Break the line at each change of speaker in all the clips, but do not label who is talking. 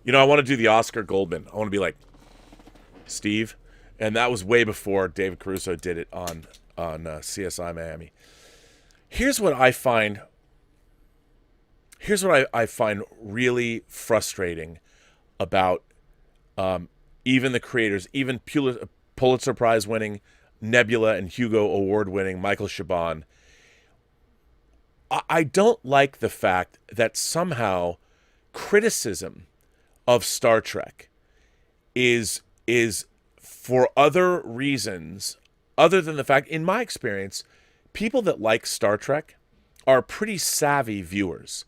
I want to do the Oscar Goldman. I want to be like Steve, and that was way before David Caruso did it on CSI Miami. Here's what I find. Here's what I find really frustrating about even the creators, even Pulitzer Prize winning, Nebula and Hugo Award winning Michael Chabon. I don't like the fact that somehow criticism of Star Trek is for other reasons other than the fact, in my experience, people that like Star Trek are pretty savvy viewers.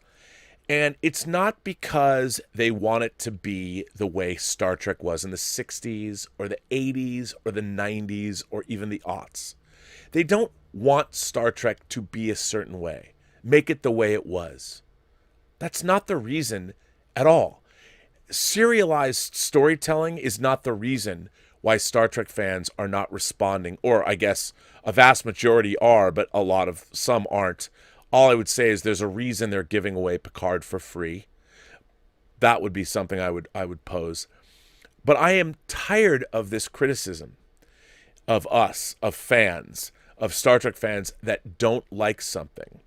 And it's not because they want it to be the way Star Trek was in the 60s or the 80s or the 90s or even the aughts. They don't want Star Trek to be a certain way, make it the way it was. That's not the reason at all. Serialized storytelling is not the reason why Star Trek fans are not responding, or I guess a vast majority are, but some aren't. All I would say is there's a reason they're giving away Picard for free. That would be something I would pose. But I am tired of this criticism of us, of fans, of Star Trek fans that don't like something.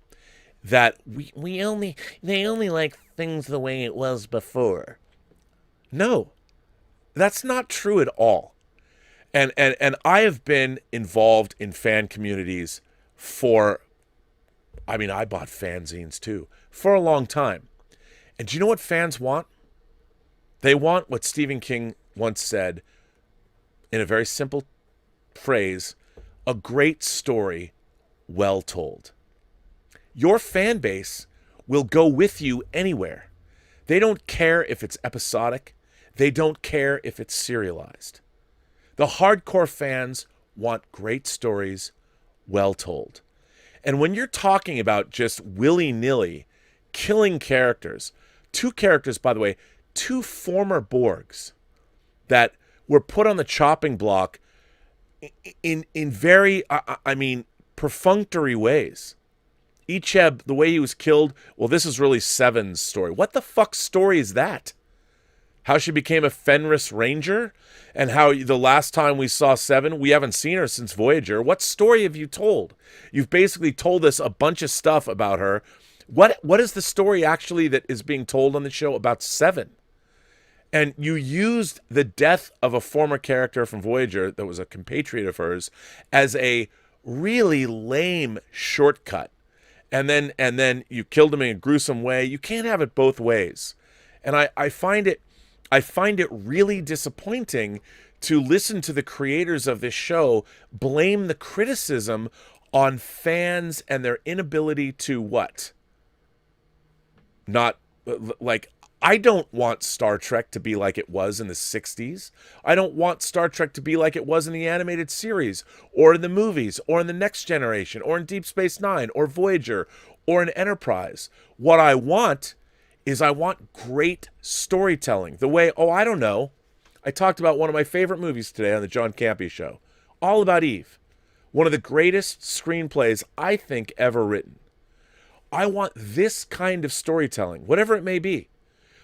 That they only like things the way it was before. No, that's not true at all. And I have been involved in fan communities I bought fanzines too, for a long time. And do you know what fans want? They want what Stephen King once said in a very simple phrase: a great story well told. Your fan base will go with you anywhere. They don't care if it's episodic. They don't care if it's serialized. The hardcore fans want great stories well told. And when you're talking about just willy-nilly killing characters, two characters, by the way, two former Borgs that were put on the chopping block in very, perfunctory ways. Icheb, the way he was killed, well, this is really Seven's story. What the fuck story is that? How she became a Fenris Ranger? And how the last time we saw Seven, we haven't seen her since Voyager. What story have you told? You've basically told us a bunch of stuff about her. What is the story actually that is being told on the show about Seven? And you used the death of a former character from Voyager that was a compatriot of hers as a really lame shortcut. And then you killed him in a gruesome way. You can't have it both ways. And I find it really disappointing to listen to the creators of this show blame the criticism on fans and their inability to what? Not like, I don't want Star Trek to be like it was in the 60s. I don't want Star Trek to be like it was in the animated series or in the movies or in the Next Generation or in Deep Space Nine or Voyager or in Enterprise. What I want is I want great storytelling. The way, I don't know. I talked about one of my favorite movies today on the John Campea Show. All About Eve. One of the greatest screenplays I think ever written. I want this kind of storytelling, whatever it may be.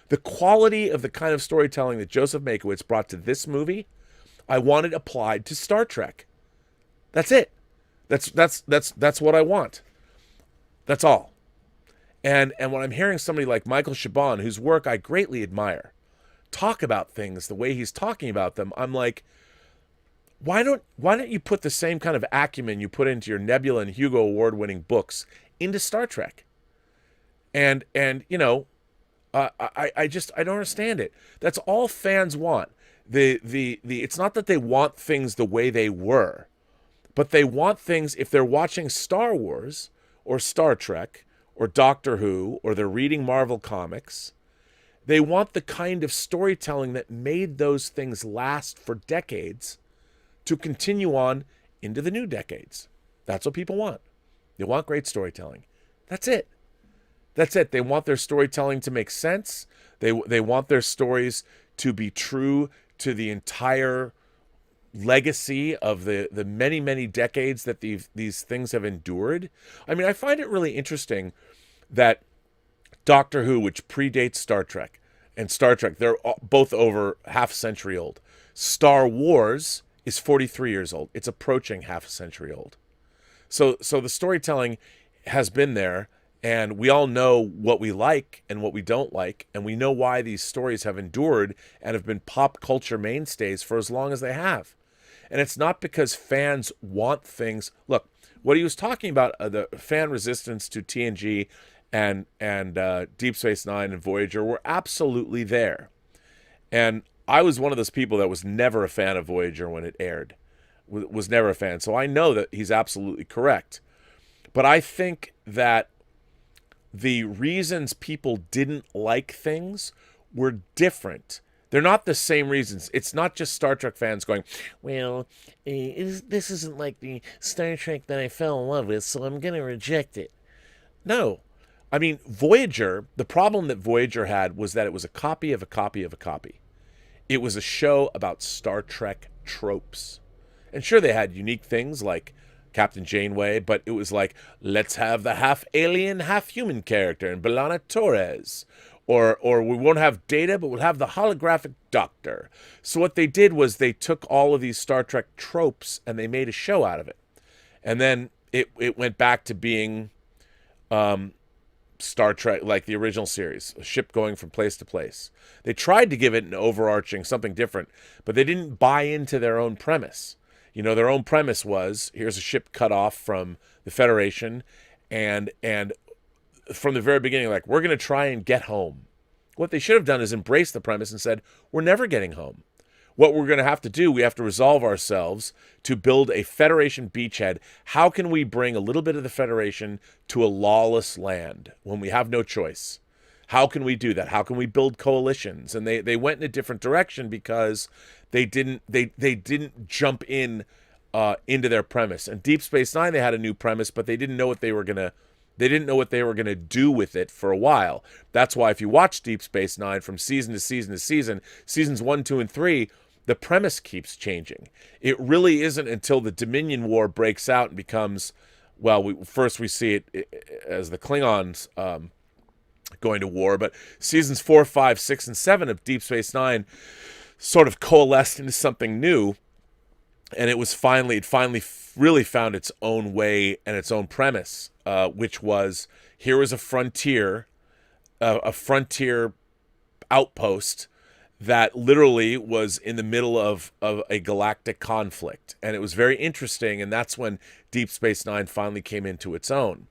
The quality of the kind of storytelling that Joseph Mankiewicz brought to this movie, I want it applied to Star Trek. That's it. That's what I want. That's all. And when I'm hearing somebody like Michael Chabon, whose work I greatly admire, talk about things the way he's talking about them, I'm like, why don't you put the same kind of acumen you put into your Nebula and Hugo Award-winning books into Star Trek? And I don't understand it. That's all fans want. It's not that they want things the way they were, but they want things, if they're watching Star Wars or Star Trek or Doctor Who, or they're reading Marvel Comics, they want the kind of storytelling that made those things last for decades to continue on into the new decades. That's what people want. They want great storytelling. That's it. That's it. They want their storytelling to make sense. They want their stories to be true to the entire legacy of the many, many decades that these things have endured. I mean, I find it really interesting that Doctor Who, which predates Star Trek, and Star Trek, they're both over half a century old. Star Wars is 43 years old. It's approaching half a century old. So the storytelling has been there, and we all know what we like and what we don't like, and we know why these stories have endured and have been pop culture mainstays for as long as they have. And it's not because fans want things. Look, what he was talking about, the fan resistance to TNG and Deep Space Nine and Voyager were absolutely there. And I was one of those people that was never a fan of Voyager when it aired. Was never a fan. So I know that he's absolutely correct. But I think that the reasons people didn't like things were different. They're not the same reasons. It's not just Star Trek fans going, well, this isn't like the Star Trek that I fell in love with, so I'm going to reject it. No. I mean, Voyager, the problem that Voyager had was that it was a copy of a copy of a copy. It was a show about Star Trek tropes. And sure, they had unique things like Captain Janeway, but it was like, let's have the half-alien, half-human character in B'Elanna Torres. Or we won't have Data, but we'll have the holographic Doctor. So what they did was they took all of these Star Trek tropes and they made a show out of it. And then it went back to being Star Trek, like the original series, a ship going from place to place. They tried to give it an overarching, something different, but they didn't buy into their own premise. You know, their own premise was, here's a ship cut off from the Federation, and from the very beginning, like, we're going to try and get home. What they should have done is embrace the premise and said, we're never getting home. What we're going to have to do, we have to resolve ourselves to build a Federation beachhead. How can we bring a little bit of the Federation to a lawless land when we have no choice? How can we do that? How can we build coalitions? And they went in a different direction because they didn't jump in into their premise. And Deep Space Nine, they had a new premise, but they didn't know what they were gonna do with it for a while. That's why if you watch Deep Space Nine from season to season to season, seasons 1, 2, and 3, the premise keeps changing. It really isn't until the Dominion War breaks out and becomes, well, we see it as the Klingons going to war, but seasons 4, 5, 6, and 7 of Deep Space Nine sort of coalesced into something new, and it finally really found its own way and its own premise, which was, here was a frontier outpost that literally was in the middle of a galactic conflict, and it was very interesting, and that's when Deep Space Nine finally came into its own.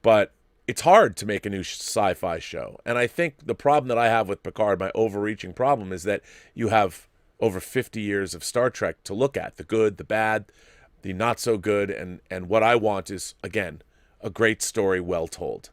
But it's hard to make a new sci-fi show. And I think the problem that I have with Picard, my overreaching problem, is that you have over 50 years of Star Trek to look at. The good, the bad, the not so good. And what I want is, again, a great story well told.